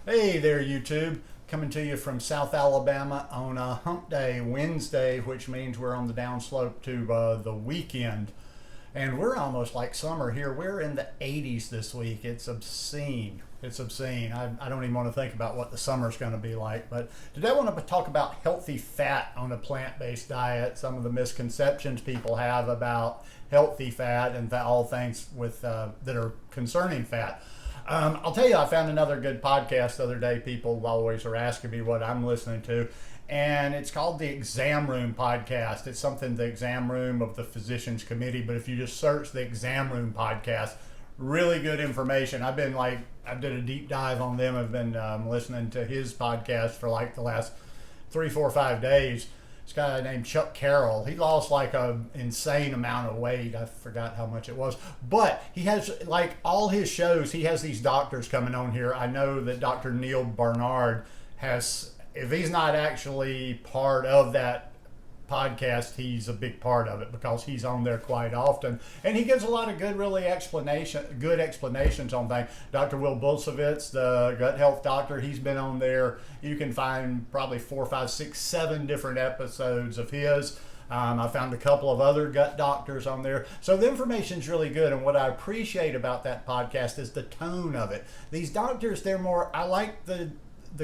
Hey there, YouTube. Coming to you from South Alabama on a hump day, Wednesday, which means we're on the downslope to the weekend. And we're almost like summer here. We're in the 80s this week. It's obscene. It's obscene. I don't even want to think about what the summer's going to be like. But today I want to talk about healthy fat on a plant-based diet, some of the misconceptions people have about healthy fat and all things with that are concerning fat. I'll tell you, I found another good podcast the other day. People always are asking me what I'm listening to, and it's called the Exam Room Podcast. It's something, the Exam Room of the Physicians Committee, but if you just search the Exam Room Podcast, really good information. I did a deep dive on them. I've been listening to his podcast for like the last 3, 4, 5 days. This guy named Chuck Carroll, he lost like an insane amount of weight. I forgot how much it was. But he has, like, all his shows, he has these doctors coming on here. I know that Dr. Neil Barnard has, if he's not actually part of that podcast, he's a big part of it because he's on there quite often, and he gives a lot of good explanations on things. Dr. Will Bulsiewicz, the gut health doctor, he's been on there. You can find probably 4, 5, 6, 7 different episodes of his. I found a couple of other gut doctors on there. So the information's really good, and what I appreciate about that podcast is the tone of it. These doctors, I like the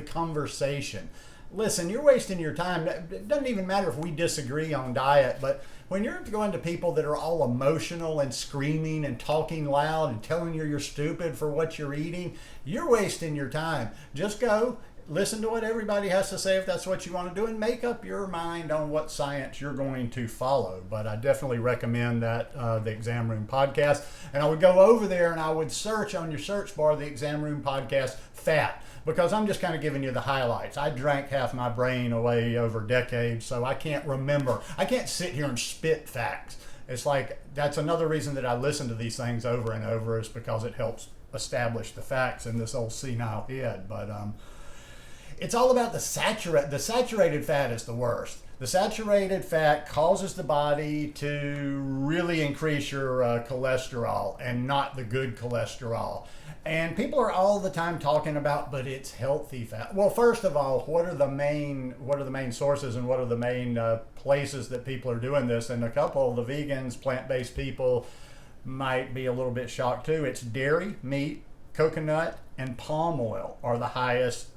conversation. Listen, you're wasting your time. It doesn't even matter if we disagree on diet, but when you're going to people that are all emotional and screaming and talking loud and telling you're stupid for what you're eating, you're wasting your time. Just go listen to what everybody has to say if that's what you want to do, and make up your mind on what science you're going to follow. But I definitely recommend that, the Exam Room Podcast. And I would go over there and I would search on your search bar, the Exam Room Podcast fat, because I'm just kind of giving you the highlights. I drank half my brain away over decades, so I can't remember. I can't sit here and spit facts. It's like, that's another reason that I listen to these things over and over, is because it helps establish the facts in this old senile head. But it's all about the saturated fat is the worst. The saturated fat causes the body to really increase your cholesterol, and not the good cholesterol. And people are all the time talking about, but it's healthy fat. Well, first of all, what are the main sources, and what are the main places that people are doing this? And a couple of the vegans, plant-based people might be a little bit shocked too. It's dairy, meat, coconut, and palm oil are the highest.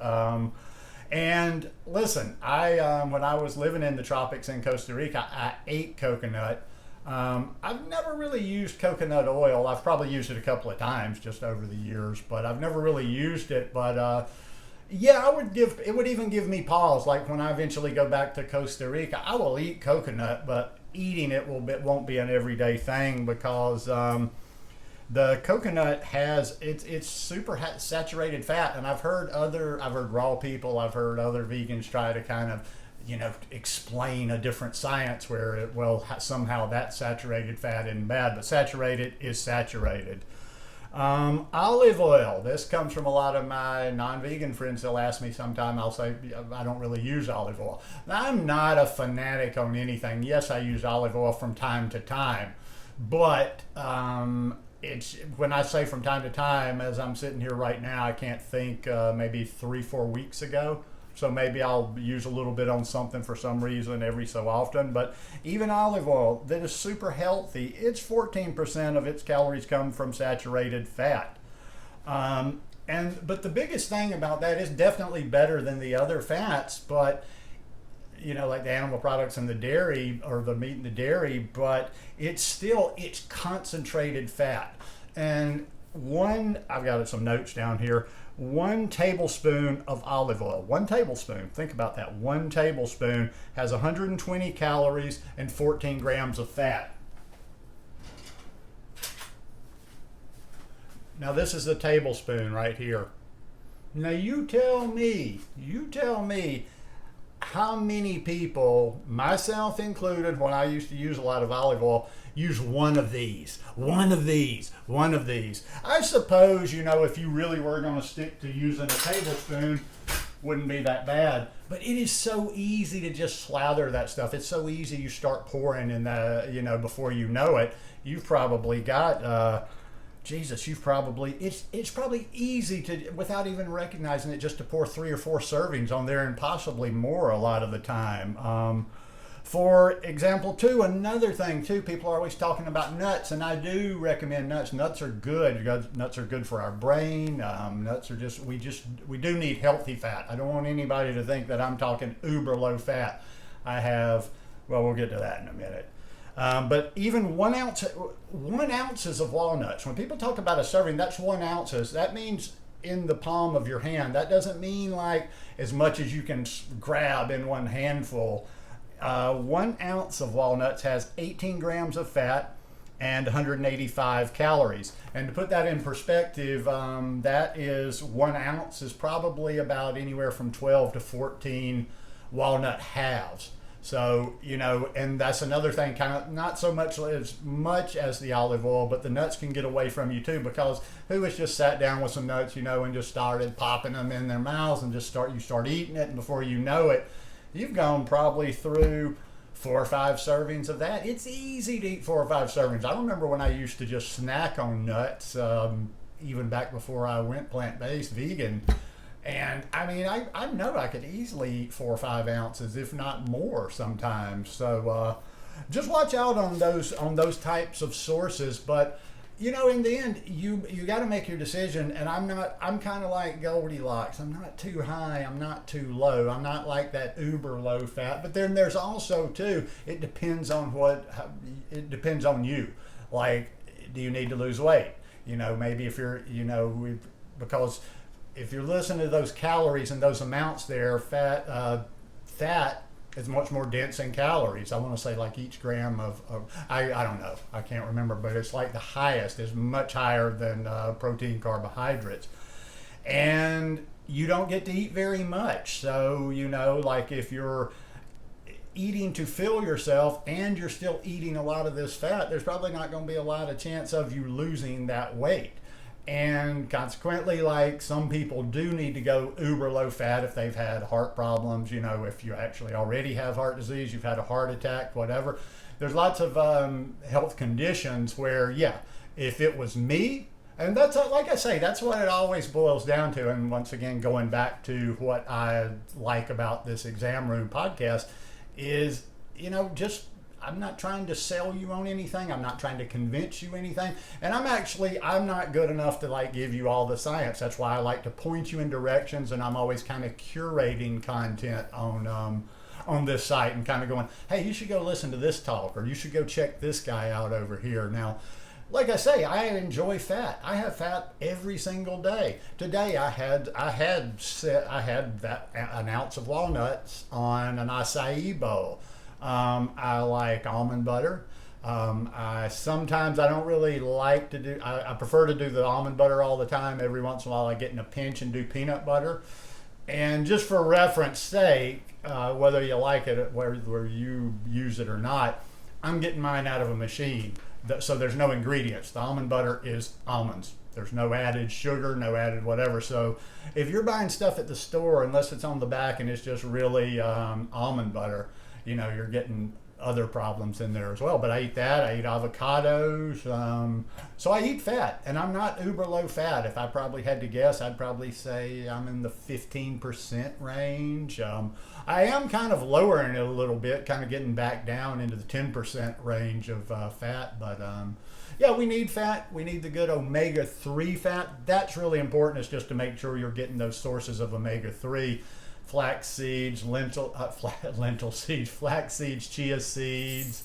And listen, when I was living in the tropics in Costa Rica, I ate coconut. I've never really used coconut oil. I've probably used it a couple of times just over the years, but I've never really used it. But yeah, it would even give me pause. Like when I eventually go back to Costa Rica, I will eat coconut, but eating it won't be an everyday thing, because the coconut it's super saturated fat. And I've heard raw people, I've heard other vegans try to kind of, explain a different science where somehow that saturated fat isn't bad, but saturated is saturated. Olive oil. This comes from a lot of my non-vegan friends. They'll ask me sometime, I'll say, I don't really use olive oil. Now, I'm not a fanatic on anything. Yes, I use olive oil from time to time, but it's, when I say from time to time, as I'm sitting here right now, I can't think, maybe 3, 4 weeks ago. So maybe I'll use a little bit on something for some reason every so often. But even olive oil that is super healthy, it's 14% of its calories come from saturated fat. But the biggest thing about that is definitely better than the other fats, but like the animal products and the dairy, or the meat and the dairy, but it's concentrated fat. And I've got some notes down here. 1 tablespoon of olive oil, 1 tablespoon, think about that, 1 tablespoon has 120 calories and 14 grams of fat. Now this is the tablespoon right here. Now you tell me how many people, myself included, when I used to use a lot of olive oil, use one of these. I suppose, if you really were going to stick to using a tablespoon, wouldn't be that bad. But it is so easy to just slather that stuff. It's so easy. You start pouring, and before you know it, you've probably got Jesus, it's probably easy to, without even recognizing it, just to pour 3 or 4 servings on there and possibly more a lot of the time. For example, too, another thing too, people are always talking about nuts, and I do recommend nuts. Nuts are good. Nuts are good for our brain. Nuts are we do need healthy fat. I don't want anybody to think that I'm talking uber low fat. We'll get to that in a minute. But even 1 ounces of walnuts. When people talk about a serving, that's 1 ounces. That means in the palm of your hand. That doesn't mean like as much as you can grab in one handful. 1 ounce of walnuts has 18 grams of fat and 185 calories. And to put that in perspective, that is 1 ounce is probably about anywhere from 12 to 14 walnut halves. So, and that's another thing, kind of not so much as the olive oil, but the nuts can get away from you too, because who has just sat down with some nuts, and just started popping them in their mouths and you start eating it, and before you know it, you've gone probably through 4 or 5 servings of that. It's easy to eat 4 or 5 servings. I remember when I used to just snack on nuts, even back before I went plant-based vegan. And I mean, I know I could easily eat 4 or 5 ounces, if not more sometimes. So just watch out on those types of sources. But in the end, you got to make your decision. And I'm kind of like Goldilocks. I'm not too high. I'm not too low. I'm not like that uber low fat. But then there's also too, it depends on you. Like, do you need to lose weight? Maybe if you're, because if you're listening to those calories and those amounts there, fat is much more dense in calories. I want to say like each gram of I don't know, I can't remember, but it's like the highest is much higher than protein, carbohydrates. And you don't get to eat very much. So, like if you're eating to fill yourself and you're still eating a lot of this fat, there's probably not going to be a lot of chance of you losing that weight. And consequently, like some people do need to go uber low fat if they've had heart problems, if you actually already have heart disease, you've had a heart attack, whatever. There's lots of health conditions where, if it was me, and that's, like I say, that's what it always boils down to. And once again, going back to what I like about this Exam Room podcast is, I'm not trying to sell you on anything. I'm not trying to convince you anything. And I'm not good enough to like give you all the science. That's why I like to point you in directions, and I'm always kind of curating content on this site and kind of going, hey, you should go listen to this talk, or you should go check this guy out over here. Now, like I say, I enjoy fat. I have fat every single day. Today I had an ounce of walnuts on an acai bowl. I like almond butter. I don't really like to do, I prefer to do the almond butter all the time. Every once in a while I get in a pinch and do peanut butter. And just for reference sake, whether you like it, where you use it or not, I'm getting mine out of a machine. So there's no ingredients. The almond butter is almonds. There's no added sugar, no added whatever. So if you're buying stuff at the store, unless it's on the back and it's just really almond butter, you're getting other problems in there as well. But I eat that. I eat avocados. So I eat fat, and I'm not uber low fat. If I probably had to guess, I'd probably say I'm in the 15% range. I am kind of lowering it a little bit, kind of getting back down into the 10% range of fat. But we need fat. We need the good omega-3 fat. That's really important. It's just to make sure you're getting those sources of omega-3. Flax seeds, lentil seeds, flax seeds, chia seeds,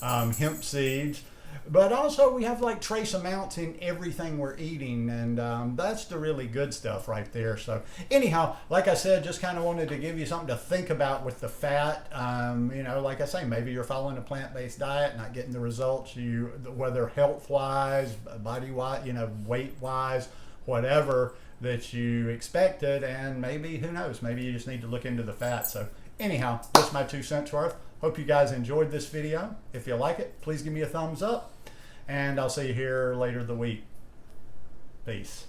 hemp seeds. But also we have like trace amounts in everything we're eating, and that's the really good stuff right there. So anyhow, like I said, just kind of wanted to give you something to think about with the fat. Like I say, maybe you're following a plant-based diet, not getting the results whether health-wise, body-wise, weight-wise, whatever that you expected, and maybe, who knows, maybe you just need to look into the fat. So anyhow, just my 2 cents worth. Hope you guys enjoyed this video. If you like it, please give me a thumbs up, and I'll see you here later the week. Peace.